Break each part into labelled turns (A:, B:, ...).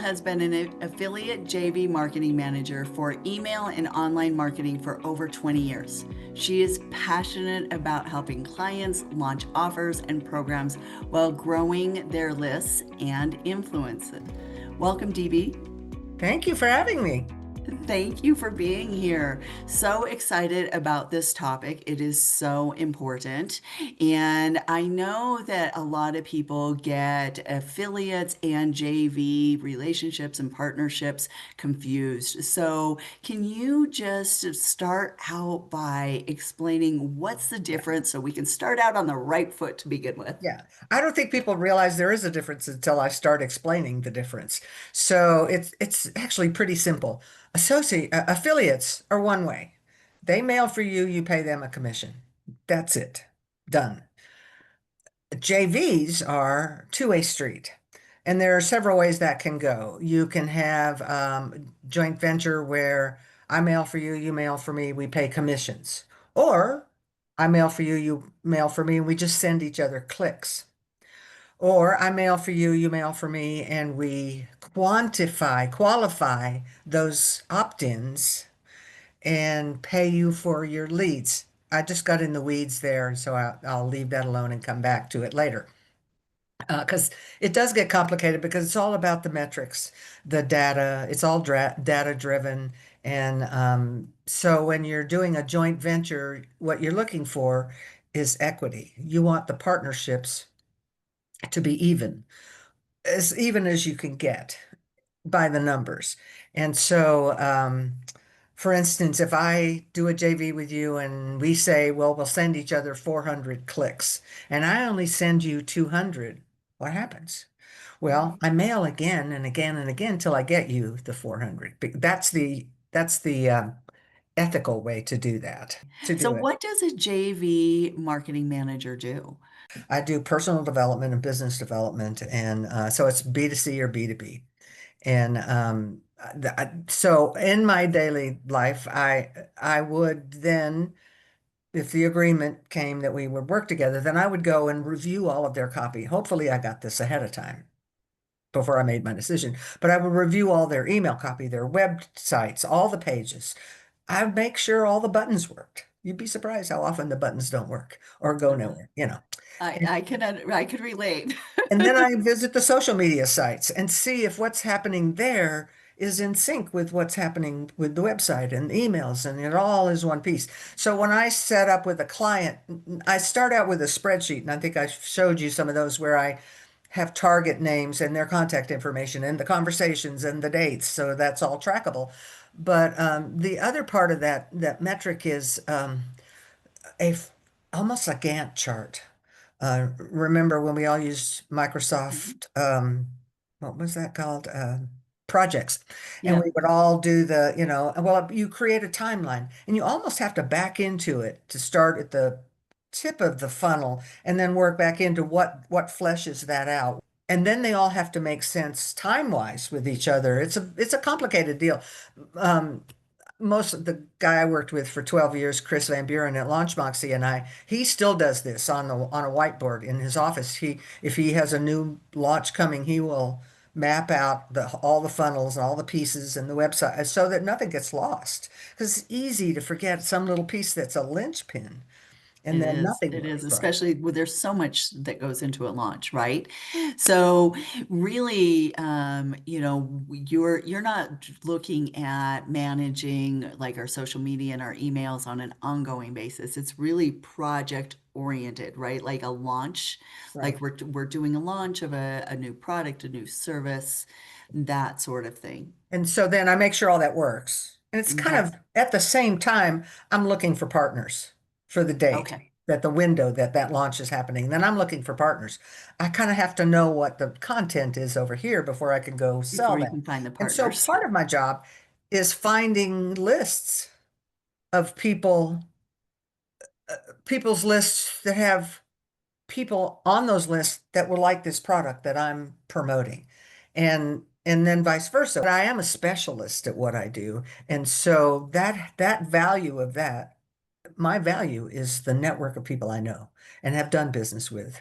A: has been an affiliate JV marketing manager for email and online marketing for over 20 years. She is passionate about helping clients launch offers and programs while growing their lists and influence. Welcome, Debe.
B: Thank you for having me.
A: Thank you for being here. So excited about this topic. It is so important. And I know that a lot of people get affiliates and JV relationships and partnerships confused. So, can you just start out by explaining what's the
B: Yeah.
A: difference so we can start out on the right foot to begin with?
B: Yeah. I don't think people realize there is a difference until I start explaining the difference. So it's actually pretty simple. Affiliates are one way. They mail for you, you pay them a commission. That's it. Done. JVs are two-way street. And there are several ways that can go. You can have joint venture where I mail for you, you mail for me, we pay commissions. Or I mail for you, you mail for me, and we just send each other clicks. Or I mail for you, you mail for me, and we qualify those opt-ins and pay you for your leads. I just got in the weeds there, so I'll leave that alone and come back to it later. Because it does get complicated because it's all about the metrics, the data. It's all data driven. And so when you're doing a joint venture, what you're looking for is equity. You want the partnerships to be even as you can get by the numbers. And so, for instance, if I do a JV with you and we say, well, we'll send each other 400 clicks, and I only send you 200, what happens? Well, I mail again and again and again till I get you the 400. That's the ethical way to do that, to
A: So,
B: do it.
A: what does a JV marketing manager do?
B: I do personal development and business development, and so it's B2C or B2B. And so in my daily life, I would then, if the agreement came that we would work together, then I would go and review all of their copy. Hopefully, I got this ahead of time before I made my decision. But I would review all their email copy, their websites, all the pages. I would make sure all the buttons worked. You'd be surprised how often the buttons don't work or go nowhere.
A: I can relate.
B: And then I visit the social media sites and see if what's happening there is in sync with what's happening with the website and emails, and it all is one piece. So when I set up with a client, I start out with a spreadsheet, and I think I showed you some of those where I have target names and their contact information and the conversations and the dates, so that's all trackable. But the other part of that metric is a almost a Gantt chart. Remember when we all used
A: Mhm.
B: Microsoft, what was that called? Projects. And
A: Yeah.
B: we would all do well, you create a timeline and you almost have to back into it to start at the tip of the funnel and then work back into what fleshes that out. And then they all have to make sense time-wise with each other. It's a complicated deal. Um, Most of the guy I worked with for 12 years, Chris Van Buren at Launch Moxie, and he still does this on a whiteboard in his office. If he has a new launch coming, he will map out all the funnels and all the pieces and the website so that nothing gets lost. Because it's easy to forget some little piece that's a linchpin, and then nothing
A: It is,
B: works right.
A: especially when there's so much that goes into a launch, right? So really, you're not looking at managing like our social media and our emails on an ongoing basis. It's really project oriented, right? Like a launch, like
B: Right.
A: we're doing a launch of a new product, a new service, that sort of thing.
B: And so then I make sure all that works. And it's kind
A: Okay.
B: of at the same time, I'm looking for partners for the date
A: Okay.
B: that the window that launch is happening. Then I'm looking for partners. I kind of have to know what the content is over here before I can go sell
A: Before you
B: them.
A: can find the
B: And so
A: partners.
B: part of my job is finding lists of people's lists that have people on those lists that will like this product that I'm promoting. And then vice versa. But I am a specialist at what I do. And so that value of that, my value is the network of people I know and have done business with.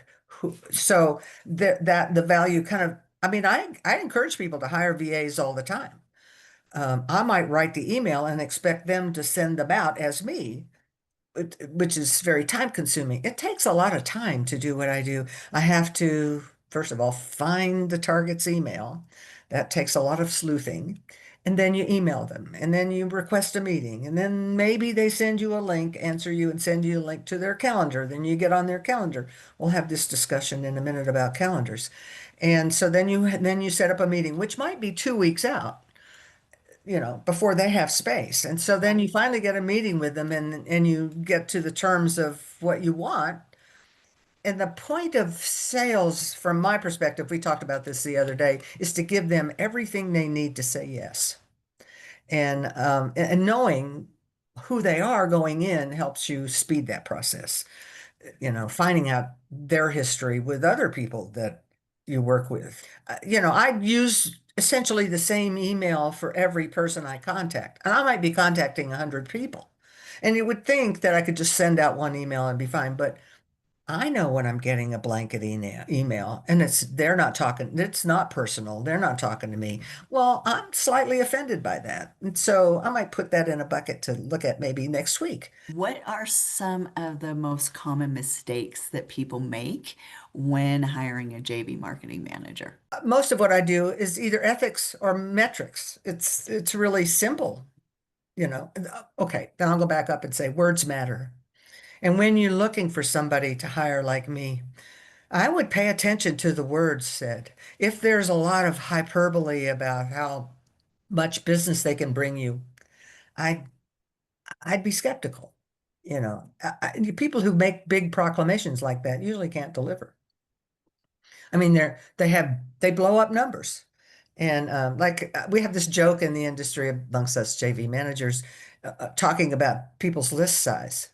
B: So that the value kind of I mean, I encourage people to hire VAs all the time. I might write the email and expect them to send them out as me, which is very time consuming. It takes a lot of time to do what I do. I have to, first of all, find the target's email. That takes a lot of sleuthing. And then you email them, and then you request a meeting, and then maybe they send you a link, answer you, and send you a link to their calendar. Then you get on their calendar. We'll have this discussion in a minute about calendars. And so then you set up a meeting, which might be 2 weeks out, before they have space. And so then you finally get a meeting with them, and you get to the terms of what you want. And the point of sales, from my perspective, we talked about this the other day, is to give them everything they need to say yes. And knowing who they are going in helps you speed that process. Finding out their history with other people that you work with. I use essentially the same email for every person I contact, and I might be contacting 100 people. And you would think that I could just send out one email and be fine, but I know when I'm getting a blanket email and they're not talking, it's not personal. They're not talking to me. Well, I'm slightly offended by that. And so I might put that in a bucket to look at maybe next week.
A: What are some of the most common mistakes that people make when hiring a JV marketing manager?
B: Most of what I do is either ethics or metrics. It's really simple, you know. Okay, then I'll go back up and say words matter. And when you're looking for somebody to hire like me, I would pay attention to the words said. If there's a lot of hyperbole about how much business they can bring you, I I'd be skeptical. People who make big proclamations like that usually can't deliver. I mean, they blow up numbers. And we have this joke in the industry amongst us JV managers, talking about people's list size.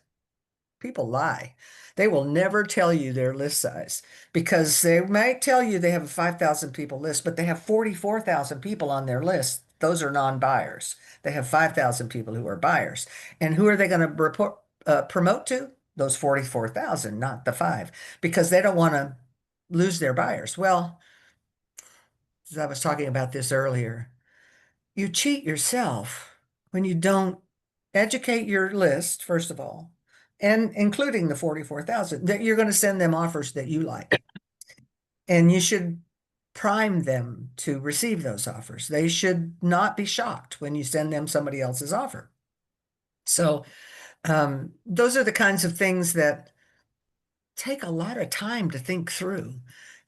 B: People lie. They will never tell you their list size because they might tell you they have a 5,000 people list, but they have 44,000 people on their list. Those are non-buyers. They have 5,000 people who are buyers. And who are they going to promote to? Those 44,000, not the five, because they don't want to lose their buyers. Well, as I was talking about this earlier, you cheat yourself when you don't educate your list, first of all, and including the 44,000, that you're going to send them offers that you like. And you should prime them to receive those offers. They should not be shocked when you send them somebody else's offer. So those are the kinds of things that take a lot of time to think through.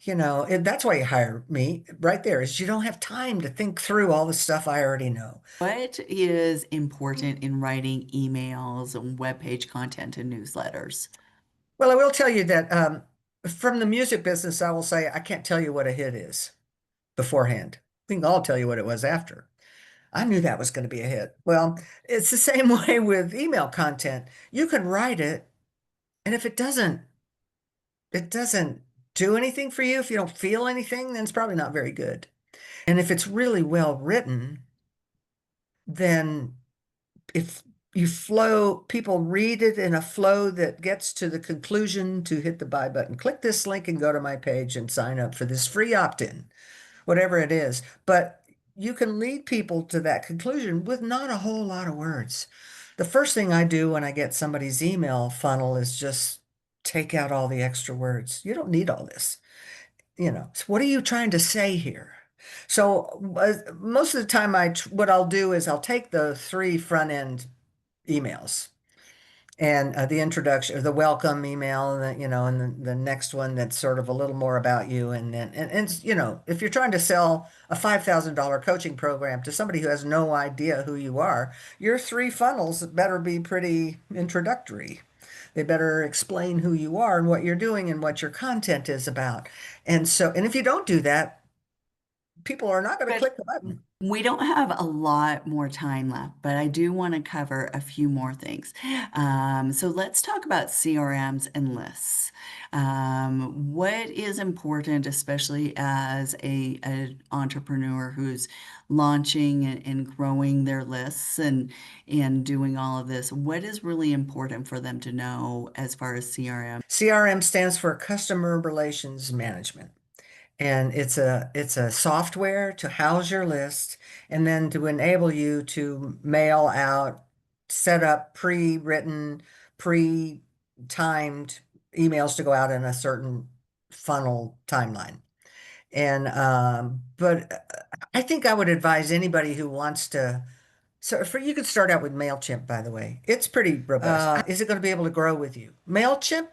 B: And that's why you hire me right there, is you don't have time to think through all the stuff I already know.
A: What is important in writing emails and web page content and newsletters?
B: Well, I will tell you that from the music business, I will say I can't tell you what a hit is beforehand. We can all tell you what it was after. I knew that was going to be a hit. Well, it's the same way with email content. You can write it, and if it doesn't do anything for you, if you don't feel anything, then it's probably not very good. And if it's really well written, then if people read it in a flow that gets to the conclusion to hit the buy button. Click this link and go to my page and sign up for this free opt-in, whatever it is. But you can lead people to that conclusion with not a whole lot of words. The first thing I do when I get somebody's email funnel is just take out all the extra words. You don't need all this. So what are you trying to say here? So most of the time, what I'll do is I'll take the three front end emails and the introduction or the welcome email, and the next one that's sort of a little more about you. And then, if you're trying to sell a $5,000 coaching program to somebody who has no idea who you are, your three funnels better be pretty introductory. They better explain who you are and what you're doing and what your content is about. And if you don't do that, people are not going to
A: But
B: click the button.
A: we don't have a lot more time left, but I do want to cover a few more things. So let's talk about CRMs and lists. What is important, especially as an entrepreneur who's launching and growing their lists and doing all of this? What is really important for them to know as far as CRM?
B: CRM stands for Customer Relations Management. And it's a software to house your list and then to enable you to mail out, set up pre-written, pre-timed emails to go out in a certain funnel timeline. And I think I would advise anybody who wants to. So for you could start out with MailChimp, by the way. It's pretty robust. Is it going to be able to grow with you? MailChimp,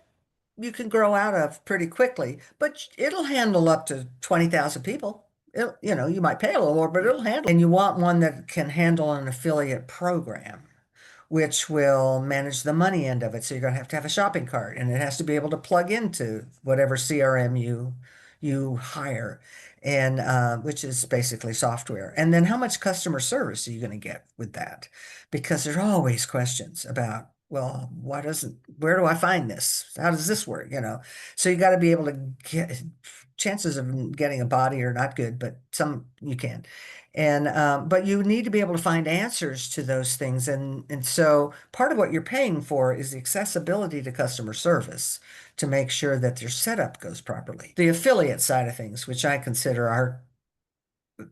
B: you can grow out of pretty quickly, but it'll handle up to 20,000 people. You might pay a little more, but it'll handle. And you want one that can handle an affiliate program, which will manage the money end of it. So you're going to have a shopping cart, and it has to be able to plug into whatever CRM you hire, and which is basically software. And then how much customer service are you going to get with that? Because there's always questions about, well, where do I find this? How does this work? So you got to be able to get, chances of getting a body are not good, but some you can. And but you need to be able to find answers to those things. And so part of what you're paying for is the accessibility to customer service to make sure that their setup goes properly. The affiliate side of things, which I consider our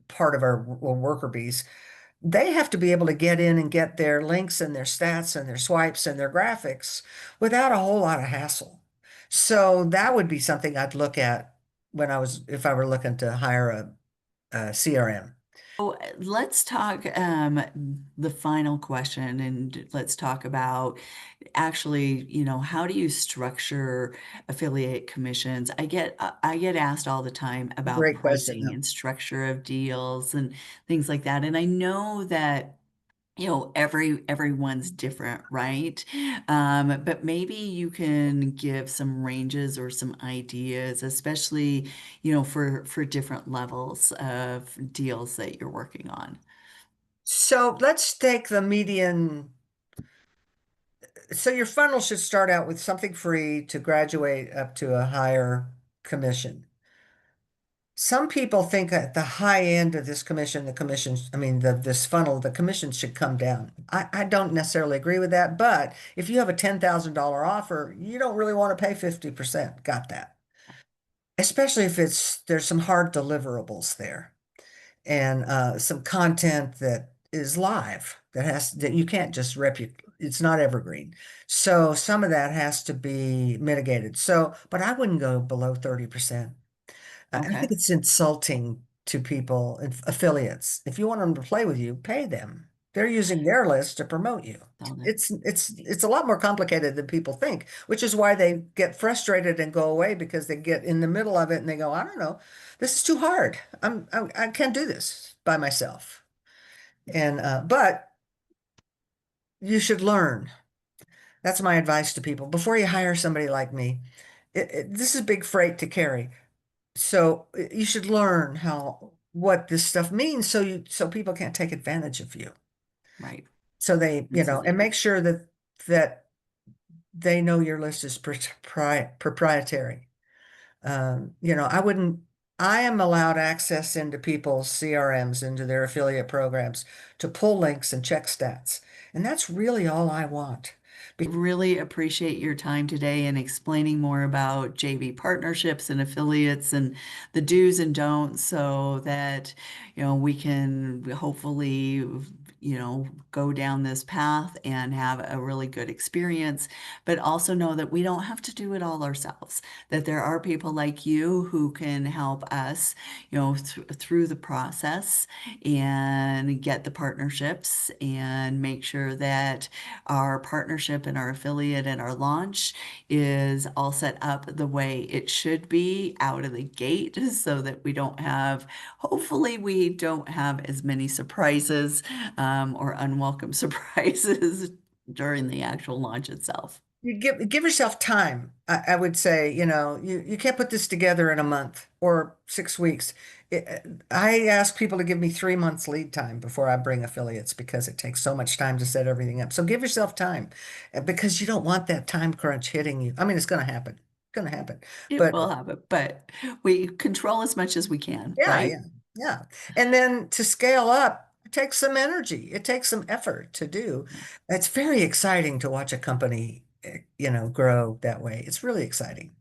B: part of our worker bees, they have to be able to get in and get their links and their stats and their swipes and their graphics without a whole lot of hassle. So that would be something I'd look at if I were looking to hire a CRM.
A: So let's talk the final question, and let's talk about actually, how do you structure affiliate commissions? I get asked all the time about
B: Great question.
A: pricing and structure of deals and things like that. And I know that everyone's different, right? But maybe you can give some ranges or some ideas, especially, for different levels of deals that you're working on.
B: So let's take the median. So your funnel should start out with something free to graduate up to a higher commission. Some people think at the high end of this commission, this funnel, the commission should come down. I don't necessarily agree with that, but if you have a $10,000 offer, you don't really want to pay 50%. Got that? Especially if there's some hard deliverables there and some content that is live that you can't just it's not evergreen. So some of that has to be mitigated. So, but I wouldn't go below 30%. I
A: Okay.
B: think it's insulting to people, affiliates. If you want them to play with you, pay them. They're using their list to promote you.
A: So that,
B: It's a lot more complicated than people think, which is why they get frustrated and go away because they get in the middle of it and they go, I don't know, this is too hard. I can't do this by myself. And but you should learn. That's my advice to people. Before you hire somebody like me, this is big freight to carry. So you should learn what this stuff means so people can't take advantage of you.
A: right.
B: So and
A: Absolutely.
B: make sure that they know your list is proprietary. I am allowed access into people's CRMs, into their affiliate programs to pull links and check stats. And that's really all I want.
A: Really appreciate your time today and explaining more about JV partnerships and affiliates and the do's and don'ts so that, we can hopefully, go down this path and have a really good experience, but also know that we don't have to do it all ourselves, that there are people like you who can help us, through the process and get the partnerships and make sure that our partnership and our affiliate and our launch is all set up the way it should be out of the gate so that hopefully, we don't have as many surprises or unwelcome surprises during the actual launch itself.
B: You give yourself time. I would say, you can't put this together in a month or 6 weeks. I ask people to give me 3 months lead time before I bring affiliates because it takes so much time to set everything up. So give yourself time because you don't want that time crunch hitting you. I mean, it's going to happen. It's going to happen.
A: It
B: But
A: will happen, but we control as much as we can,
B: yeah,
A: right?
B: yeah, yeah. And then to scale up, it takes some energy. It takes some effort to do. It's very exciting to watch a company, grow that way. It's really exciting.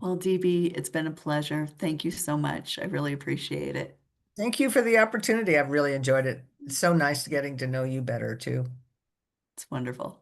A: Well, DB, it's been a pleasure. Thank you so much. I really appreciate it.
B: Thank you for the opportunity. I've really enjoyed it. It's so nice getting to know you better too.
A: It's wonderful.